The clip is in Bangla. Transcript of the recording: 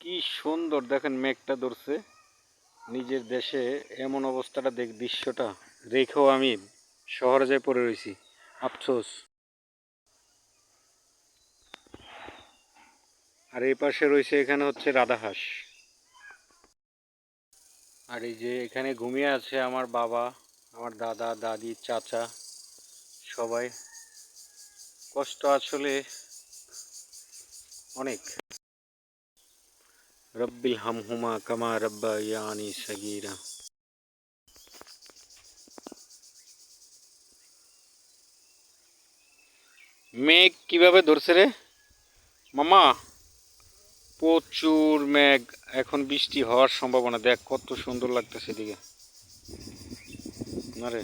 কি সুন্দর দেখেন, মেঘটা ধরছে। নিজের দেশে এমন অবস্থাটা দৃশ্যটা রেখেও আমি শহরে যেয়ে পড়ে রয়েছি, আফসোস। আর এই পাশে রয়েছে, এখানে হচ্ছে রাধাহাঁস। আর এই যে এখানে ঘুমিয়ে আছে আমার বাবা, আমার দাদা দাদি চাচা সবাই। কষ্ট আসলে অনেক। রব্বিল হামহুমা কামা রব্বায়ানি সগীরা। মেঘ কিভাবে ধরছে রে মামা, প্রচুর মেঘ। এখন বৃষ্টি হওয়ার সম্ভাবনা, দেখ কত সুন্দর লাগতেছে এদিকে না রে।